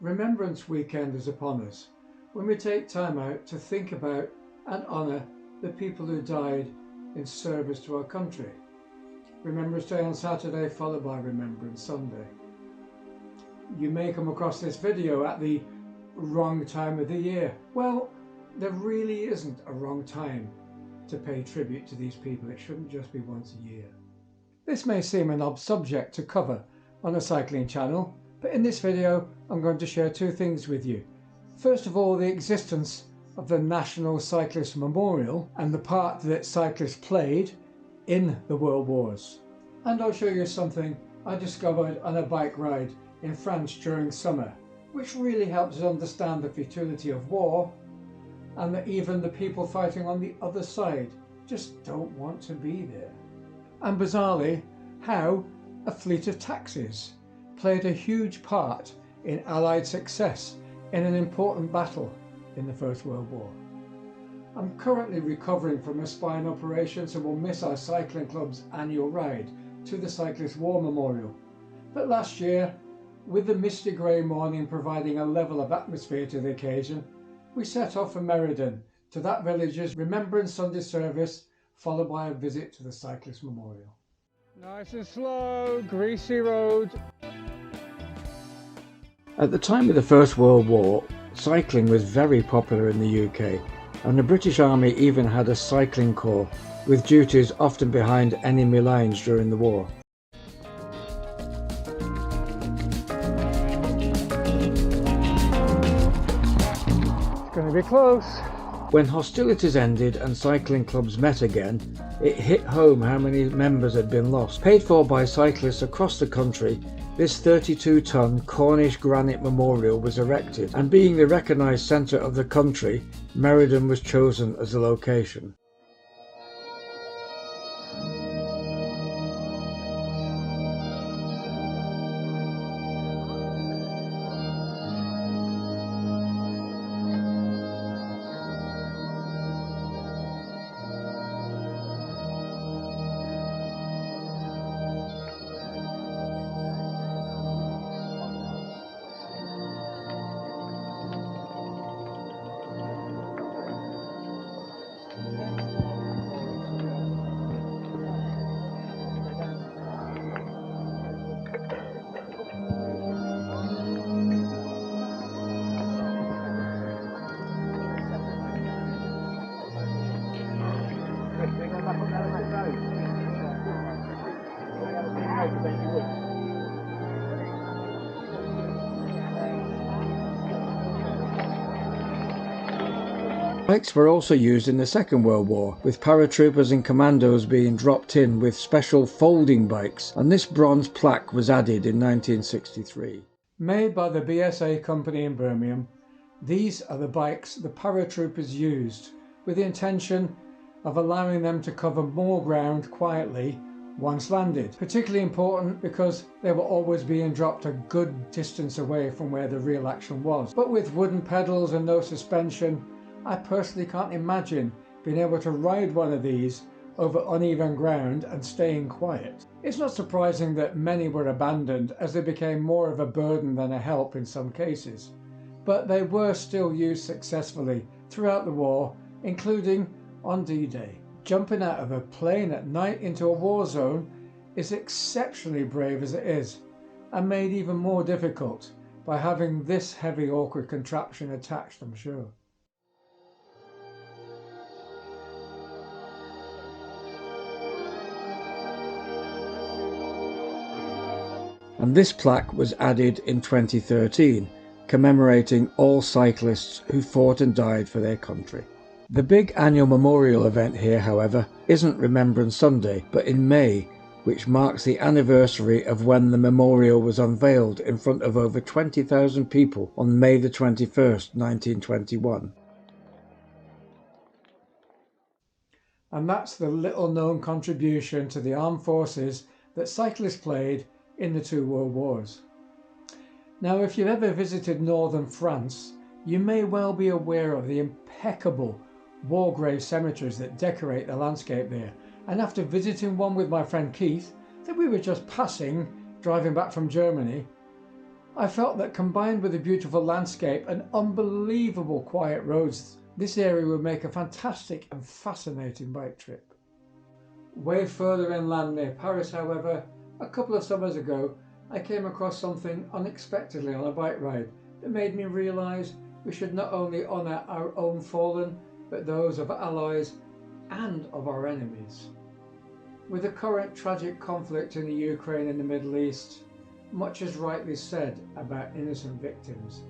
Remembrance weekend is upon us, when we take time out to think about and honour the people who died in service to our country. Remembrance Day on Saturday, followed by Remembrance Sunday. You may come across this video at the wrong time of the year. Well, there really isn't a wrong time to pay tribute to these people. It shouldn't just be once a year. This may seem an odd subject to cover on a cycling channel, but in this video I'm going to share two things with you. First of all, the existence of the National Cyclists Memorial and the part that cyclists played in the World Wars. And I'll show you something I discovered on a bike ride in France during summer, which really helps us understand the futility of war and that even the people fighting on the other side just don't want to be there. And bizarrely, how a fleet of taxis played a huge part in Allied success in an important battle in the First World War. I'm currently recovering from a spine operation, so we'll miss our cycling club's annual ride to the Cyclists War Memorial. But last year, with the misty grey morning providing a level of atmosphere to the occasion, we set off for Meriden to that village's Remembrance Sunday service, followed by a visit to the Cyclists Memorial. Nice and slow, greasy road. At the time of the First World War, cycling was very popular in the UK, and the British Army even had a cycling corps, with duties often behind enemy lines during the war. It's going to be close. When hostilities ended and cycling clubs met again, it hit home how many members had been lost. Paid for by cyclists across the country, this 32-ton Cornish granite memorial was erected, and being the recognised centre of the country, Meriden was chosen as the location. Bikes were also used in the Second World War, with paratroopers and commandos being dropped in with special folding bikes, and this bronze plaque was added in 1963. Made by the BSA company in Birmingham, these are the bikes the paratroopers used, with the intention of allowing them to cover more ground quietly once landed. Particularly important because they were always being dropped a good distance away from where the real action was. But with wooden pedals and no suspension, I personally can't imagine being able to ride one of these over uneven ground and staying quiet. It's not surprising that many were abandoned, as they became more of a burden than a help in some cases. But they were still used successfully throughout the war, including on D-Day. Jumping out of a plane at night into a war zone is exceptionally brave as it is, and made even more difficult by having this heavy awkward contraption attached, I'm sure. And this plaque was added in 2013, commemorating all cyclists who fought and died for their country. The big annual memorial event here, however, isn't Remembrance Sunday, but in May, which marks the anniversary of when the memorial was unveiled in front of over 20,000 people on May the 21st, 1921. And that's the little known contribution to the armed forces that cyclists played in the two world wars. Now, if you've ever visited northern France, you may well be aware of the impeccable war grave cemeteries that decorate the landscape there. And after visiting one with my friend Keith that we were just passing driving back from Germany, I felt that combined with the beautiful landscape and unbelievable quiet roads, this area would make a fantastic and fascinating bike trip. Way further inland near Paris, however, a couple of summers ago, I came across something unexpectedly on a bike ride that made me realise we should not only honour our own fallen, but those of allies and of our enemies. With the current tragic conflict in the Ukraine and the Middle East, much is rightly said about innocent victims.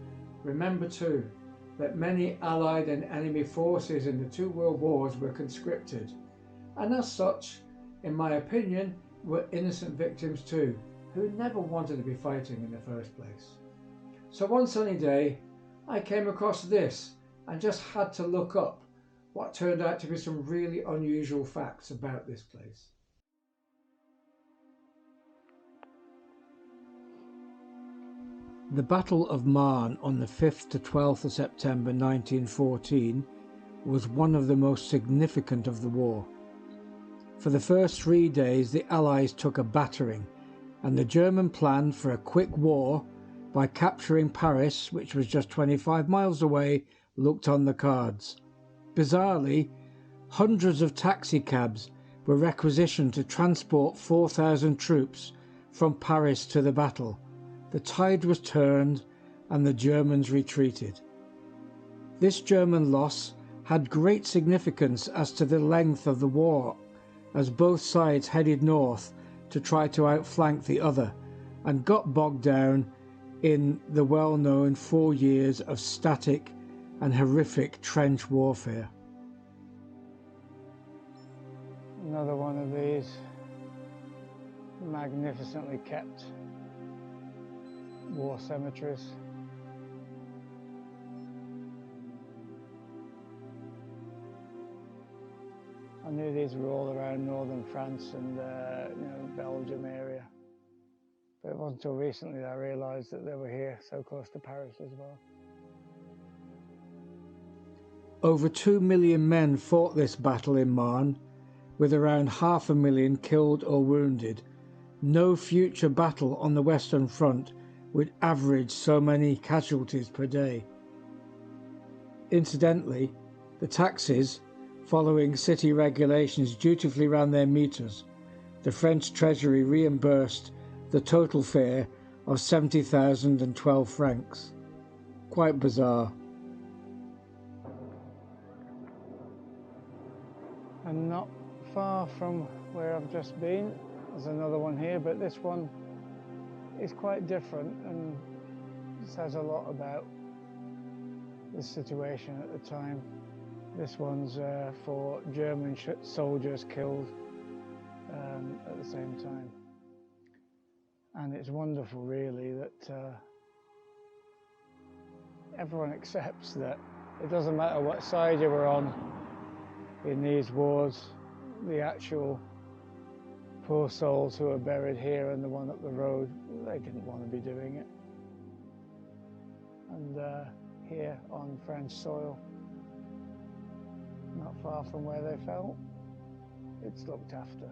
Remember too that many Allied and enemy forces in the two world wars were conscripted, and as such, in my opinion, were innocent victims too, who never wanted to be fighting in the first place. So one sunny day, I came across this and just had to look up what turned out to be some really unusual facts about this place. The Battle of Marne on the 5th to 12th of September 1914 was one of the most significant of the war. For the first 3 days the Allies took a battering, and the German plan for a quick war by capturing Paris, which was just 25 miles away, looked on the cards. Bizarrely, hundreds of taxicabs were requisitioned to transport 4,000 troops from Paris to the battle. The tide was turned and the Germans retreated. This German loss had great significance as to the length of the war, as both sides headed north to try to outflank the other and got bogged down in the well-known 4 years of static and horrific trench warfare. Another one of these magnificently kept war cemeteries. I knew these were all around northern France and Belgium area, but it wasn't until recently that I realised that they were here, so close to Paris as well. Over 2 million men fought this battle in Marne, with around 500,000 killed or wounded. No future battle on the Western Front would average so many casualties per day. Incidentally, the taxis, following city regulations, dutifully ran their meters. The French Treasury reimbursed the total fare of 70,012 francs. Quite bizarre. And not far from where I've just been, there's another one here, but this one is quite different and says a lot about the situation at the time. This one's for German soldiers killed at the same time. And it's wonderful, really, that everyone accepts that it doesn't matter what side you were on in these wars. The actual poor souls who are buried here and the one up the road, they didn't want to be doing it. And here on French soil, not far from where they fell, it's looked after.